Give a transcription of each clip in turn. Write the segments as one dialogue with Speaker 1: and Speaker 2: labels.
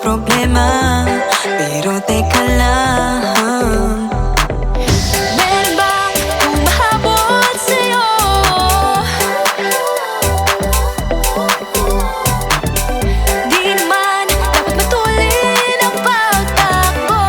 Speaker 1: problema, pero teka lang.
Speaker 2: Meron bang humahabol sa'yo? Di naman dapat matulin ang pagtakbo.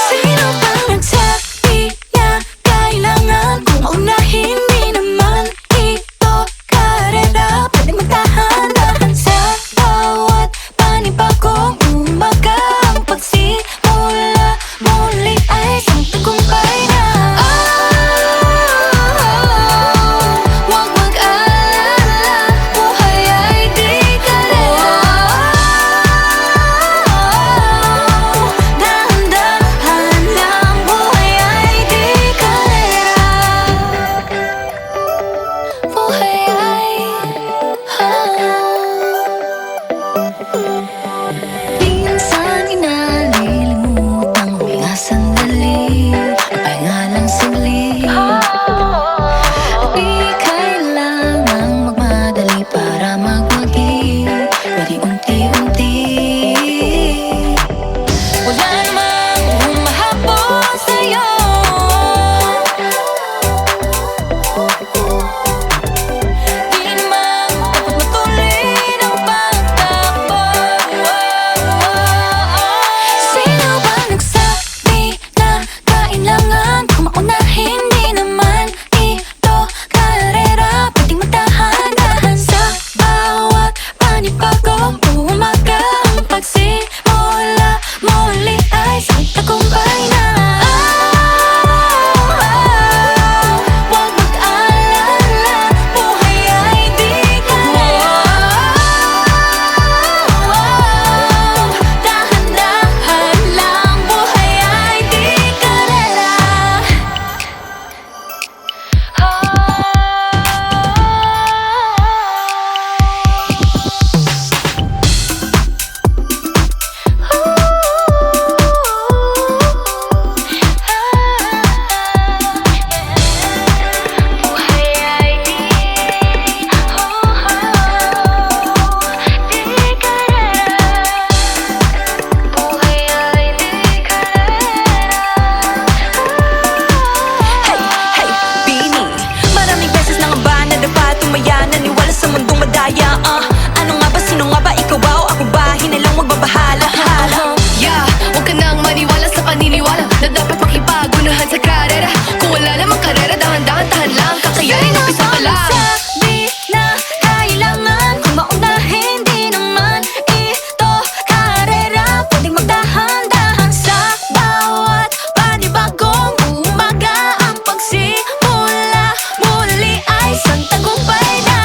Speaker 2: Sino bang nagsabi na kailangan kong maunahin? Di naman ito karera, pwede magdahan-dahan sa bawat panibagong umaga. Ang pagsimula muli ay isang tagumpay na. Huwag mag-alala, buhay ay di karera. Dahan-dahan lang, buhay ay di karera. Buhay ay minsan inalilimutang huminga sandali, magpahinga lang saglit. Di kailangang magmadali para magwagi, pwede unti-unti. Wala namang humahabol sa'yo. Di naman dapat matulin ang pagtakbo. Sino bang nagsabi na kailangan kong maunahin? Di naman ito karera, pwedeng magdahan-dahan sa bawat panibagong umaga. Ang pagsimula muli ay isang tagumpay na. Huwag mag-alala, buhay ay di karera. Dahan-dahan lang, buhay ay di karera. Buhay ay di karera. Buhay ay di karera.
Speaker 1: Hey, hey, Bini, maraming beses na nga ba nadapa, tumaya, naniwala sa mundong madaya. Ano nga ba, sino nga ba, ikaw ba o ako ba? Hinalang magbabahala.
Speaker 2: Yeah, huwag ka nang maniwala sa paniniwala na dapat makipagunahan sa karera. Kung wala namang karera, dahan-dahan, tahan lang, kakayanin umpisa pa lang. Sabi na kailangan kong maunahin, di naman ito karera, pwedeng magdahan-dahan sa bawat panibagong umaga. Ang pagsimula muli ay isang tagumpay na.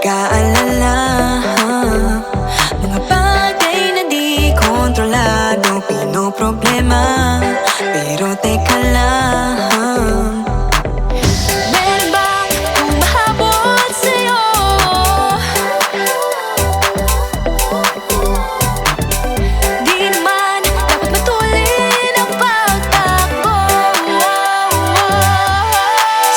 Speaker 1: nag-aalala. Mga bagay na di kontrolado, pinoproblema. Pero teka lang, meron bang humahabol sa'yo? Di naman dapat matulin ang pagtakbo.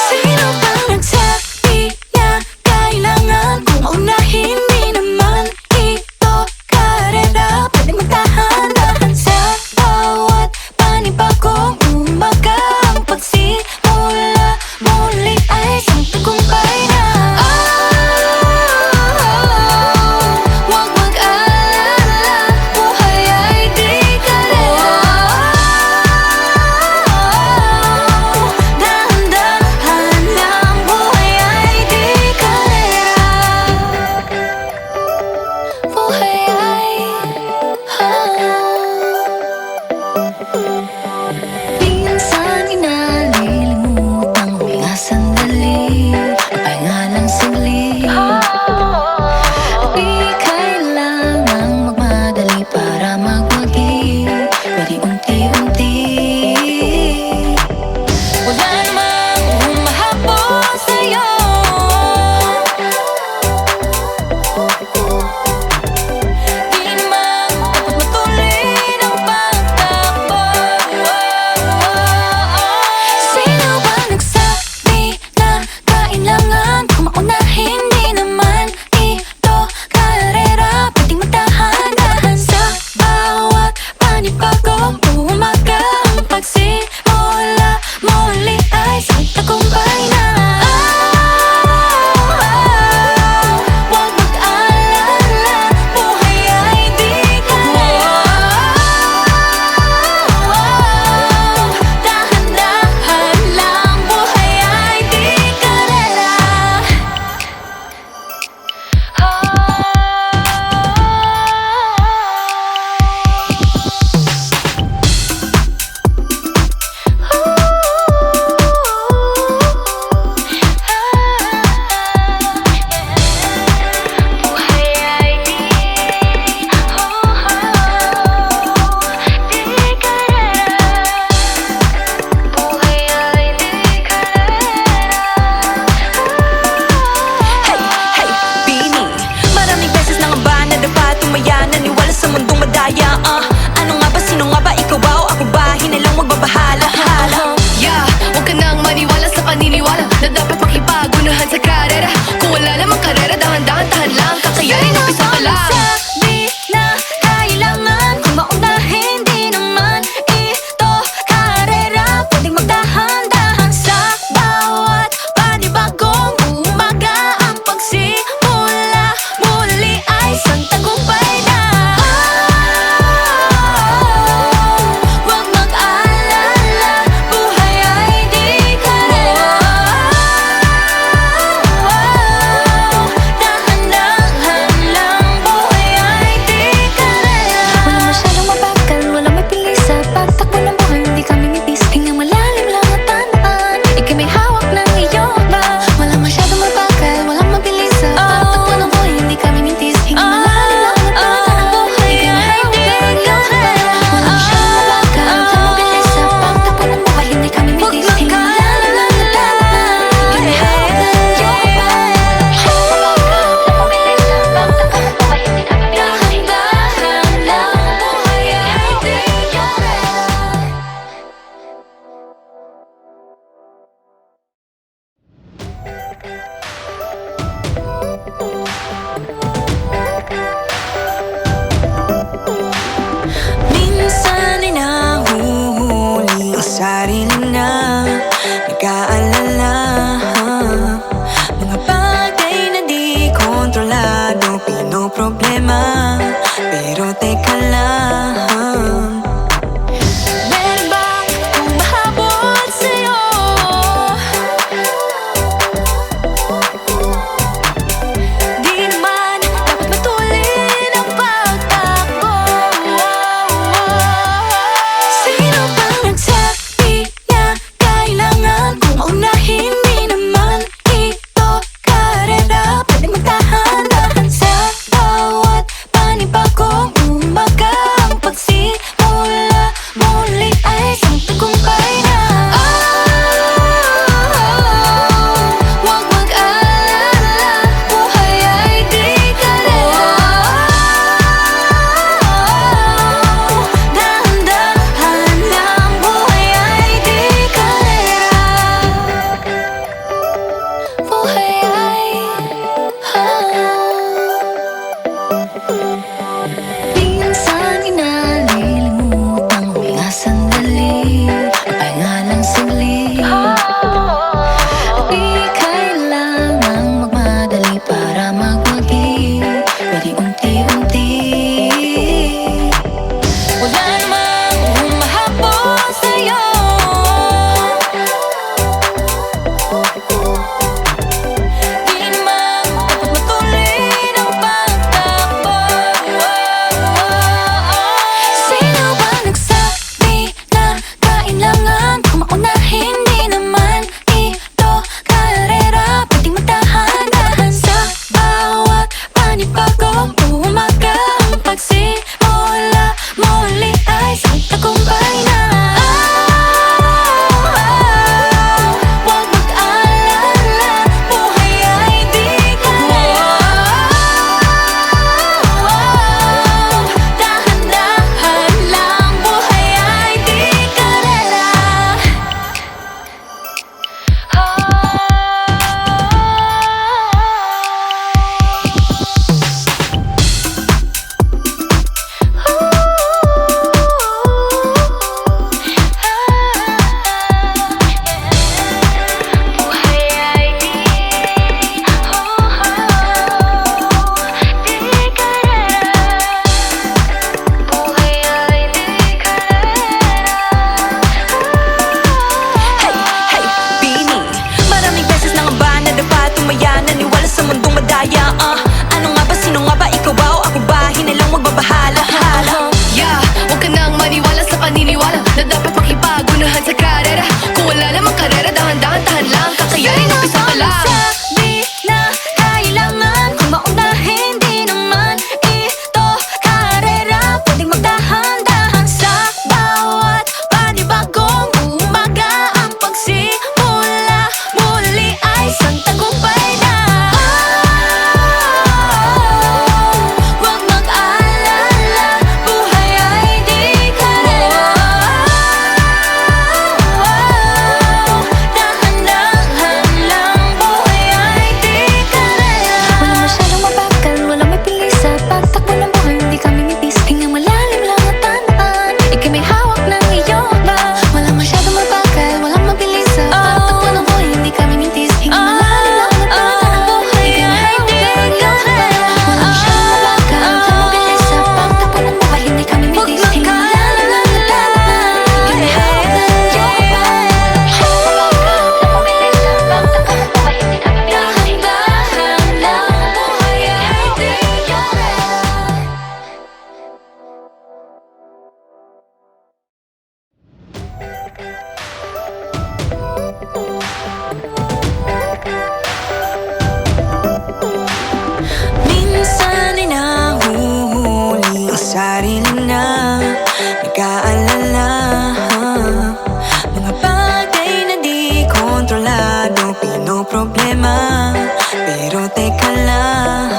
Speaker 1: Sino bang nagsabi na kailangan kong maunahin? Di naman ito karera, pwedeng magtahan-tahan sa bawat panibagong umaga. Ang pagsimula muli ay isang tagumpay na. Huwag mag-alala, buhay ay di karera. Dahan-dahan lang, buhay ay di karera. Buhay ay minsan inalilimutang huminga sandali, magpahinga ng saglit. Di kailangang magmadali para magwagi, pwede unti-unti. Wala namang humahabol sa'yo. Di naman dapat matulin ang pagtakbo. Sino bang nagsabi na kailangan kong maunahin? Di naman ito karera, pwedeng magtahan-tahan sa bawat panibagong umaga. Ang pagsimula muli ay isang tagumpay na. Huwag mag-alala, buhay ay di karera. Dahan-dahan lang, buhay ay di karera. Buhay ay di karera. Buhay ay di Hey, hey, Bini, maraming beses na nga ba nadapa, tumaya, naniwala sa mundong madaya. Ano nga ba, sino nga ba, ikaw ba o ako ba? Hinalang magbabahala.
Speaker 2: Yeah, huwag ka nang maniwala sa paniniwala na dapat makipagunahan sa karera. Kung wala namang karera, dahan-dahan lang, kakayanin umpisa pa lang.
Speaker 1: Sabi na kailangan kong maunahin. Di naman ito karera, pwedeng magdahan-dahan sa bawat panibagong umaga. Ang pagsimula muli ay isang tagumpay na. Huwag mag-alala, buhay ay di karera. Dahan-dahan lang, buhay ay di karera. Walang masyadong mabagal, walang may pilis sa pagtakbo ng buhay, hindi kami mitis. Hingang malalim lang at tandaan, ika'y may hawak ng iyong ba. Walang masyadong mabagal, walang mabilis sa pagtakbo ng buhay, hindi kami mintis. Hingang malalim lang at tandaan, ika'y may hawak ng iyong ba. Walang masyadong mabagal, walang mabilis sa pagtakbo ng buhay, hindi kami mintis. Hingang malalim lang at tandaan, ika'y may hawak ng iyong ba. Walang mabilis sa pagtakbo ng buhay, hindi kami mintis. Dahan-dahan lang, buhay ay di karera. Minsan ay nahuhuli ang sarili na nag-aalala. Mga bagay na di kontrolado, pinoproblema. Pero teka lang, meron bang humahabol sa'yo? Di naman dapat matulin ang pagtakbo. Sino bang nagsabi na kailangan kong maunahin? Di naman ito karera, pwedeng magtahan
Speaker 3: kaya Ano nga ba, sino nga ba, ikaw ba o ako ba? Hinalang magbabahala, hala.
Speaker 2: Yeah, huwag ka nang maniwala sa paniniwala na dapat makipagunahan sa karera. Kung wala namang karera, dahan-dahan, tahan lang. Kakayanin, umpisa pa lang.
Speaker 1: Sabi na kailangan kung maunahin, di naman ito karera. Pwedeng magdahan-dahan sa bawat panibagong umaga. Ang pagsimula muli ay isang tagumpay na. Huwag mag-alala, buhay ay di karera. Dahan-dahan lang, buhay ay di karera. Walang masyadong mabagal, walang may pilis sa pagtakbo ng buhay, hindi kami mitis. Hingang malalim lang at tandaan, ika'y may hawak ng iyong hakbang. Walang masyadong mabagal, walang mabilis sa pagtakbo ng buhay, hindi kami mintis. Hingang malalim lang at tandaan, ika'y may hawak ng iyong hakbang. Walang masyadong mabagal, walang mabilis sa pagtakbo ng buhay, hindi kami mintis. Hingang malalim lang at tandaan, ika'y may hawak ng iyong hakbang. Walang mabilis sa pagtakbo ng buhay, hindi kami mintis. Dahan-dahan lang, buhay ay di karera.
Speaker 3: Minsan ay nahuhuli ang sarili na nag-aalala. Mga bagay na di kontrolado, pinoproblema. Pero teka lang,